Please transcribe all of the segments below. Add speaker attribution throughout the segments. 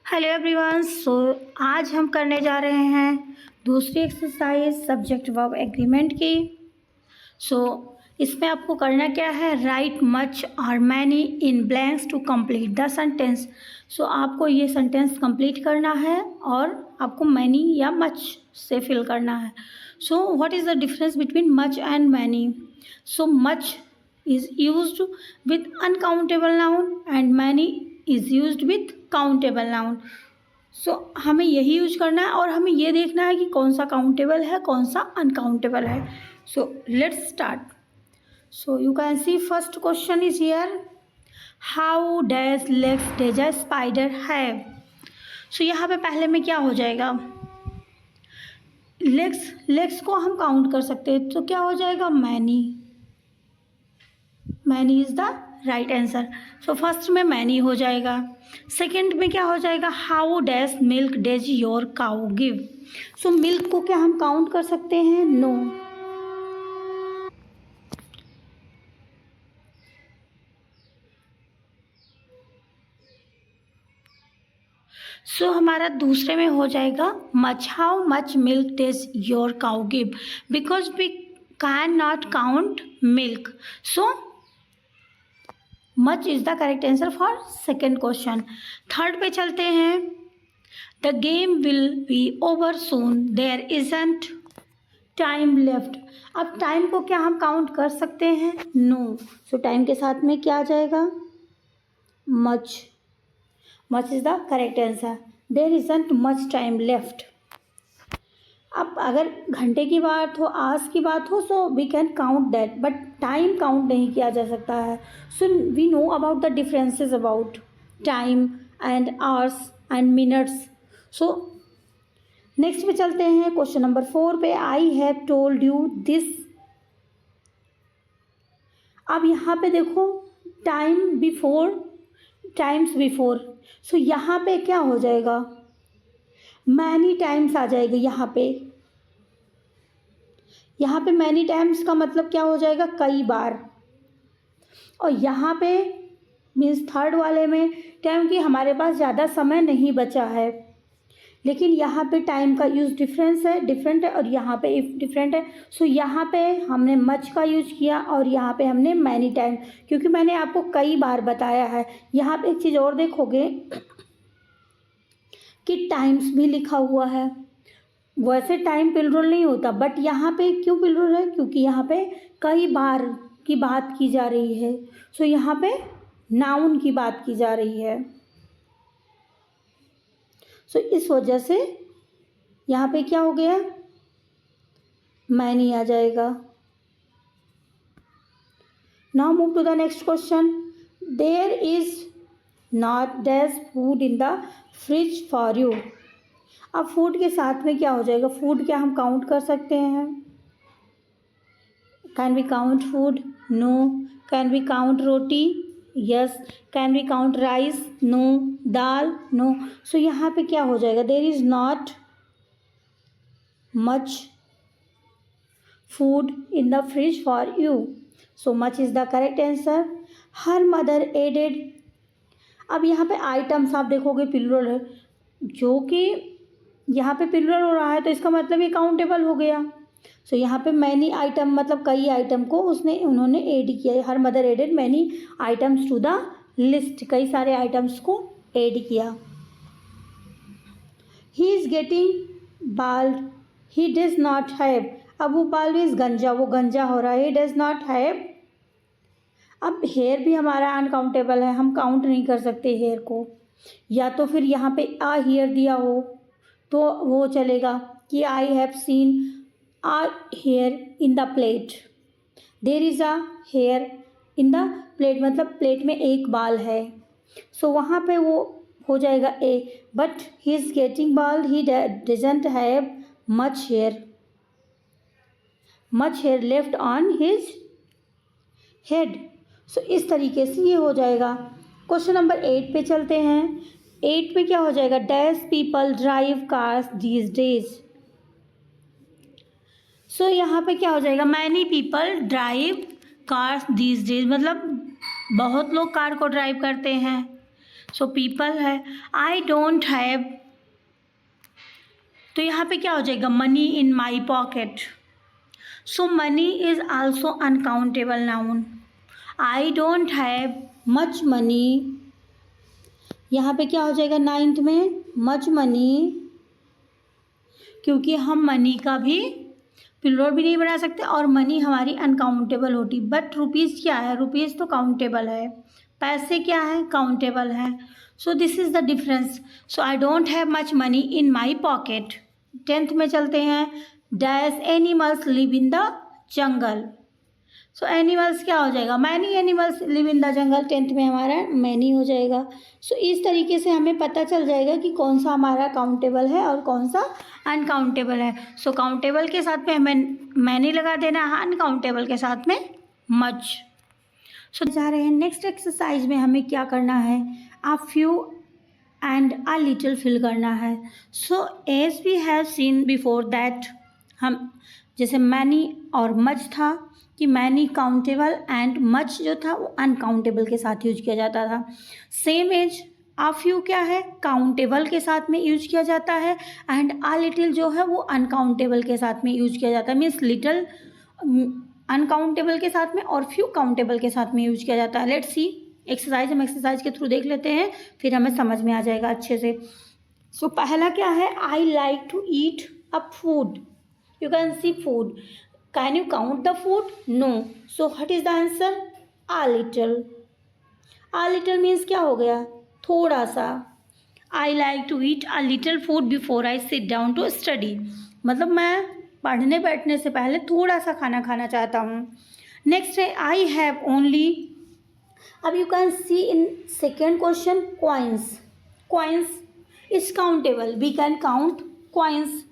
Speaker 1: Hello everyone. आज हम करने जा रहे हैं दूसरी एक्सरसाइज सब्जेक्ट वर्ब एग्रीमेंट की। इसमें आपको करना क्या है, राइट मच और many in blanks to complete the sentence. आपको ये सेंटेंस कंप्लीट करना है और आपको मैनी या मच से फिल करना है। What is the difference between much and many? Much is used with uncountable noun and many is used with countable noun. हमें यही यूज करना है और हमें ये देखना है कि कौन सा काउंटेबल है कौन सा अनकाउंटेबल है। Let's start. You can C first question is here, how dash legs does a spider have. यहाँ पे पहले में क्या हो जाएगा, लेग्स को हम काउंट कर सकते हैं, तो क्या हो जाएगा, many is the right answer. First में मैनी हो जाएगा। सेकंड में क्या हो जाएगा, how dash milk does your cow give. Milk को क्या हम काउंट कर सकते हैं, नो। हमारा दूसरे में हो जाएगा much, how much milk does your cow give, because we can not count milk. Much is the correct answer for second question. Third पे चलते हैं, the game will be over soon there isn't time left. अब time को क्या हम count कर सकते हैं, नो। टाइम के साथ में क्या आ जाएगा, much is the correct answer. There isn't much time left. अब अगर घंटे की बात हो, आवर्स की बात हो, we can count that, but time count नहीं किया जा सकता है। We know about the differences about time and hours and minutes. Next पे चलते हैं क्वेश्चन नंबर 4 पे, I have told you this. अब यहाँ पे देखो टाइम्स बिफोर, यहाँ पे क्या हो जाएगा, मैनी टाइम्स आ जाएगा। यहाँ पे मैनी टाइम्स का मतलब क्या हो जाएगा, कई बार। और यहाँ पे मीन्स थर्ड वाले में टाइम की हमारे पास ज़्यादा समय नहीं बचा है, लेकिन यहाँ पे टाइम का यूज़ डिफरेंट है और यहाँ पे डिफरेंट है। यहाँ पे हमने मच का यूज किया और यहाँ पे हमने मैनी टाइम, क्योंकि मैंने आपको कई बार बताया है। यहाँ पे एक चीज़ और देखोगे कि टाइम्स भी लिखा हुआ है। वैसे टाइम प्लूरल नहीं होता, बट यहाँ पे क्यों प्लूरल है, क्योंकि यहाँ पे कई बार की बात की जा रही है। यहाँ पे नाउन की बात की जा रही है। इस वजह से यहाँ पे क्या हो गया, मैनी आ जाएगा। Now move to the next question, there is not dash food in the fridge for you. अब फूड के साथ में क्या हो जाएगा, फूड क्या हम काउंट कर सकते हैं, can we count food, no. Can we count roti, yes. Can we count rice, no. Dal, no. यहाँ पे क्या हो जाएगा, there is not much food in the fridge for you. Much is the correct answer. Her mother added. अब यहाँ पे items आप देखोगे प्लूरल है, जो कि यहाँ पे प्लूरल हो रहा है, तो इसका मतलब ये काउंटेबल हो गया। यहाँ पे मैनी आइटम मतलब कई आइटम को उन्होंने ऐड किया। Her mother added many items to the list, कई सारे आइटम्स को ऐड किया। He is getting bald, he does not have. अब वो बाल्ड इज गंजा, वो गंजा हो रहा है, ही डज नॉट हैव। अब हेयर भी हमारा अनकाउंटेबल है, हम काउंट नहीं कर सकते हेयर को। या तो फिर यहाँ पे आ हेयर दिया हो तो वो चलेगा कि I have seen a hair in the plate. There is a hair in the plate, मतलब प्लेट में एक बाल है। वहाँ पे वो हो जाएगा ए। But he is getting bald, he doesn't have much hair left on his head. इस तरीके से ये हो जाएगा। क्वेश्चन नंबर 8 पे चलते हैं। 8 पे क्या हो जाएगा, dash people drive cars these days. यहाँ पे क्या हो जाएगा, many people drive cars these days, मतलब बहुत लोग कार को ड्राइव करते हैं। सो पीपल है, आई डोंट हैव, तो यहाँ पे क्या हो जाएगा, money in my pocket. So money is also uncountable noun. I don't have much money, यहाँ पे क्या हो जाएगा 9th में, मच मनी, क्योंकि हम मनी का भी प्लूरल भी नहीं बना सकते और मनी हमारी अनकाउंटेबल होती। बट रुपीज़ क्या है, रुपीज़ तो काउंटेबल है, पैसे क्या है, काउंटेबल है। So this is the difference. So I don't have much money in my pocket. 10th में चलते हैं, dash animals live in the jungle. So animals क्या हो जाएगा, many animals live in the jungle, 10th में हमारा many हो जाएगा। सो इस तरीके से हमें पता चल जाएगा कि कौन सा हमारा काउंटेबल है और कौन सा अनकाउंटेबल है। सो काउंटेबल के साथ में हमें मैनी लगा देना है, अनकाउंटेबल के साथ में मच। सो जा रहे हैं नेक्स्ट एक्सरसाइज में, हमें क्या करना है, a few and a little fill करना है। So as we have seen before that, हम जैसे मैनी और मच था कि मैनी काउंटेबल एंड मच जो था वो अनकाउंटेबल के साथ यूज किया जाता था। सेम एज अ फ्यू क्या है, काउंटेबल के साथ में यूज किया जाता है, एंड अ लिटिल जो है वो अनकाउंटेबल के साथ में यूज किया जाता है। मीन्स लिटिल अनकाउंटेबल के साथ में और फ्यू काउंटेबल के साथ में यूज किया जाता है। लेट्स सी एक्सरसाइज, हम एक्सरसाइज के थ्रू देख लेते हैं, फिर हमें समझ में आ जाएगा अच्छे से। सो पहला क्या है, I like to eat a food, you can see food, can you count the food, no. So what is the answer, a little. A little means क्या हो गया, थोड़ा सा। I like to eat a little food before I sit down to study, मतलब मैं पढ़ने बैठने से पहले थोड़ा सा खाना खाना चाहता हूँ। नेक्स्ट है, आई हैव ओनली, अब you can see in second question, coins, coins is countable, we can count coins,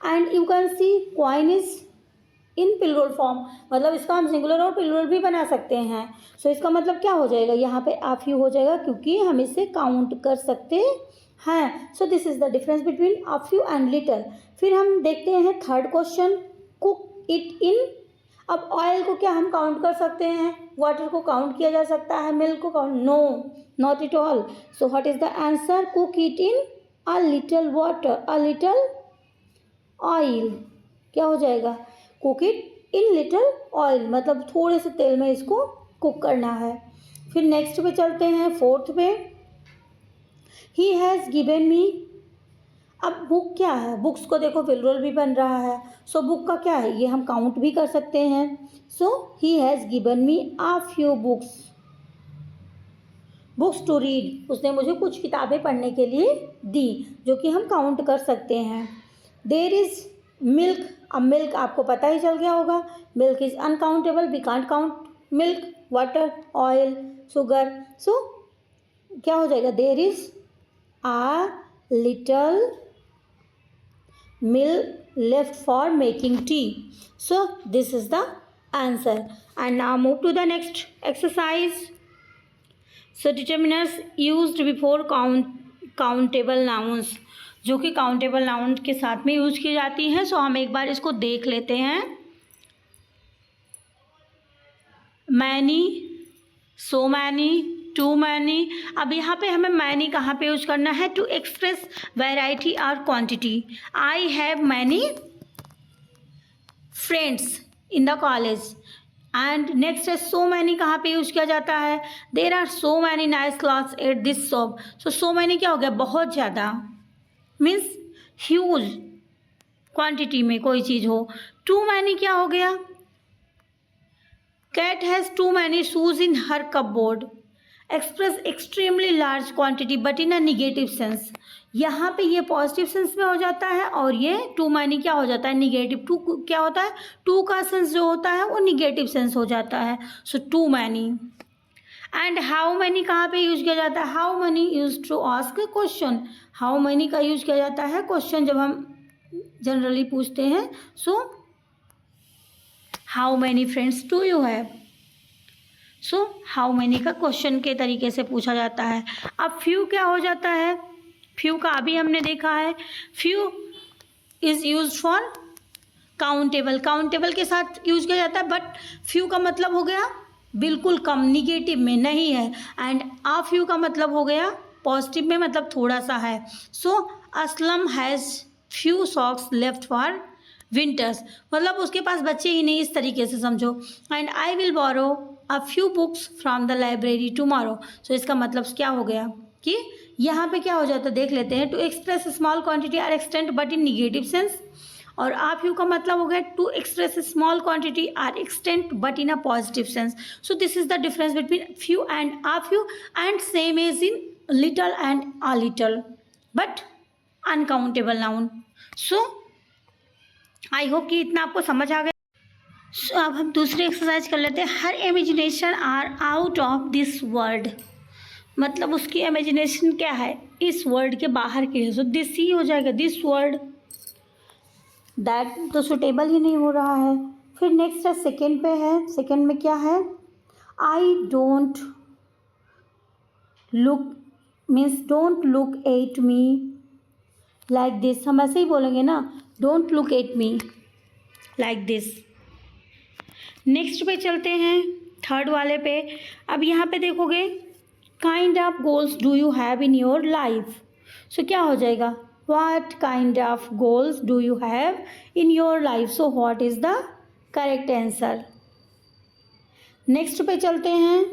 Speaker 1: and you can see coin is in plural form, मतलब इसका हम सिंगुलर और प्लूरल भी बना सकते हैं। सो इसका मतलब क्या हो जाएगा, यहाँ पे अ फ्यू हो जाएगा क्योंकि हम इसे काउंट कर सकते हैं। सो this is the difference between a few and little. फिर हम देखते हैं थर्ड क्वेश्चन, कुक इट इन, अब ऑयल को क्या हम काउंट कर सकते हैं, वाटर को काउंट किया जा सकता है, मिल्क को count, no not it all. So what is the answer, cook it in a little water, a little oil, क्या हो जाएगा, cook it in little oil, मतलब थोड़े से तेल में इसको कुक करना है। फिर नेक्स्ट पे चलते हैं, फोर्थ पे, ही हैज़ गिवन मी, अब बुक क्या है, बुक्स को देखो प्लूरल भी बन रहा है। सो बुक का क्या है, ये हम काउंट भी कर सकते हैं। So he has given me a few books, books to read, उसने मुझे कुछ किताबें पढ़ने के लिए दी, जो कि हम काउंट कर सकते हैं। देयर इज़ मिल्क, अब मिल्क आपको पता ही चल गया होगा, milk is uncountable, we can't count milk, water, oil, sugar. So क्या हो जाएगा, there is a little milk left for making tea. So this is the answer. And now move to the next exercise. So determiners used before countable nouns, जो कि countable noun के साथ में use की जाती हैं। सो हम एक बार इसको देख लेते हैं। Many, so many, too many. अब यहाँ पे हमें मैनी कहाँ पे यूज करना है, टू एक्सप्रेस वैरायटी और quantity. I have many friends in the college. And next है, सो मैनी कहाँ पे यूज किया जाता है, there are so many nice clothes at this shop. So many क्या हो गया, बहुत ज़्यादा, मीन्स ह्यूज क्वांटिटी में कोई चीज़ हो। टू मैनी क्या हो गया, cat has too many shoes in her cupboard, express extremely large quantity but in a negative sense. यहाँ पे ये पॉजिटिव सेंस में हो जाता है और ये टू मैनी क्या हो जाता है, निगेटिव। टू क्या होता है, टू का सेंस जो होता है वो निगेटिव सेंस हो जाता है। So too many. And how many कहाँ पे यूज किया जाता है, how many use to ask question, how many का यूज किया जाता है क्वेश्चन जब हम जनरली पूछते हैं। So how many friends do you have. So how many का क्वेश्चन के तरीके से पूछा जाता है। अब फ्यू क्या हो जाता है, फ्यू का अभी हमने देखा है, few is use for countable, countable के साथ यूज किया जाता है, बट फ्यू का मतलब हो गया बिल्कुल कम, निगेटिव में नहीं है। एंड आ फ्यू का मतलब हो गया पॉजिटिव में मतलब थोड़ा सा है। So Aslam has few socks left for winters, मतलब उसके पास बच्चे ही नहीं, इस तरीके से समझो। And I will borrow a few books from the library tomorrow. So इसका मतलब क्या हो गया कि यहाँ पे क्या हो जाता है, देख लेते हैं। To express small quantity or extent but in negative sense, और आप यू का मतलब हो गया to express small quantity or extent but in a positive sense. So this is the difference between few and a few, and same is in little and a little but uncountable noun. So I hope कि इतना आपको समझ आ गया। सो अब हम दूसरी exercise कर लेते हैं। Her imagination are out of this word, मतलब उसकी इमेजिनेशन क्या है, इस वर्ड के बाहर की है। सो दिस ही हो जाएगा, दिस वर्ड। दैट तो सुटेबल ही नहीं हो रहा है। फिर नेक्स्ट है सेकेंड पे है, सेकेंड में क्या है, I don't look means don't look at me like this, हम ऐसे ही बोलेंगे ना, don't look at me like this. Next पे चलते हैं, थर्ड वाले पे। अब यहाँ पे देखोगे kind of goals do you have in your life. So क्या हो जाएगा, what kind of goals do you have in your life. So what is the correct answer. Next पे चलते हैं,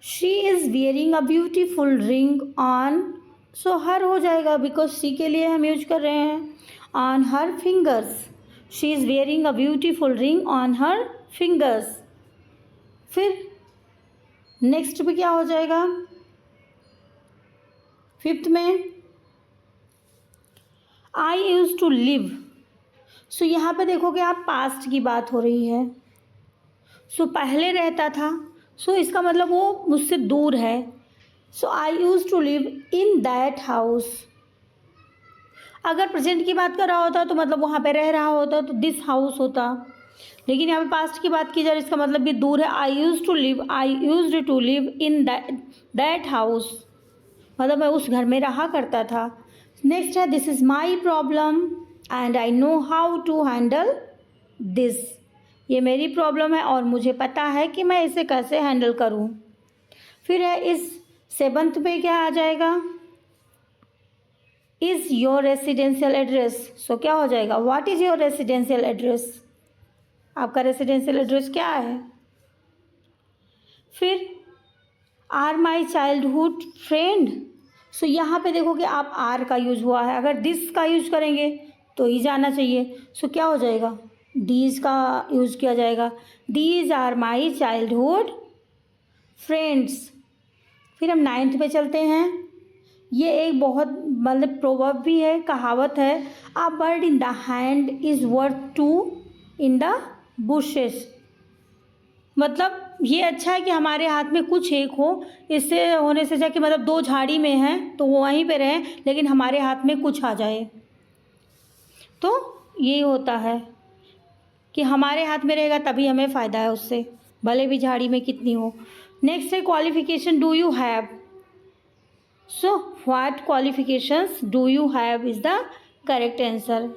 Speaker 1: she is wearing a beautiful ring on. So her हो जाएगा because she के लिए हम यूज कर रहे हैं, on her fingers. She is wearing a beautiful ring on her fingers. फिर नेक्स्ट पे क्या हो जाएगा, फिफ्थ में, आई यूज टू लिव। सो यहाँ पे देखोगे आप पास्ट की बात हो रही है। सो पहले रहता था, सो इसका मतलब वो मुझसे दूर है। So I use to live in that house. अगर प्रेजेंट की बात कर रहा होता तो मतलब वहाँ पे रह रहा होता तो दिस हाउस होता, लेकिन यहाँ पे पास्ट की बात की जाए इसका मतलब भी दूर है। I use to live in that house, मतलब मैं उस घर में रहा करता था। नेक्स्ट है, this is my problem and I know how to handle this. ये मेरी प्रॉब्लम है और मुझे पता है कि मैं इसे कैसे हैंडल करूँ। फिर है इस सेवंथ पे क्या आ जाएगा, इज़ योर रेसिडेंशियल एड्रेस। सो क्या हो जाएगा, what is your residential address, आपका रेसिडेंशियल एड्रेस क्या है। फिर आर माई चाइल्डहुड फ्रेंड। सो यहाँ पे देखोगे आप आर का यूज हुआ है, अगर दिस का यूज करेंगे तो ही जाना चाहिए। सो क्या हो जाएगा, डीज का यूज किया जाएगा, these are my childhood friends. फिर हम नाइन्थ पे चलते हैं, ये एक बहुत मतलब प्रोवर्ब भी है, कहावत है, a bird in the hand is worth two in the bushes. मतलब ये अच्छा है कि हमारे हाथ में कुछ एक हो, इससे होने से जाके मतलब दो झाड़ी में हैं तो वो वहीं पे रहें, लेकिन हमारे हाथ में कुछ आ जाए। तो ये होता है कि हमारे हाथ में रहेगा तभी हमें फ़ायदा है उससे, भले भी झाड़ी में कितनी हो। नेक्स्ट है qualification do you have. So what qualifications do you have is the correct answer.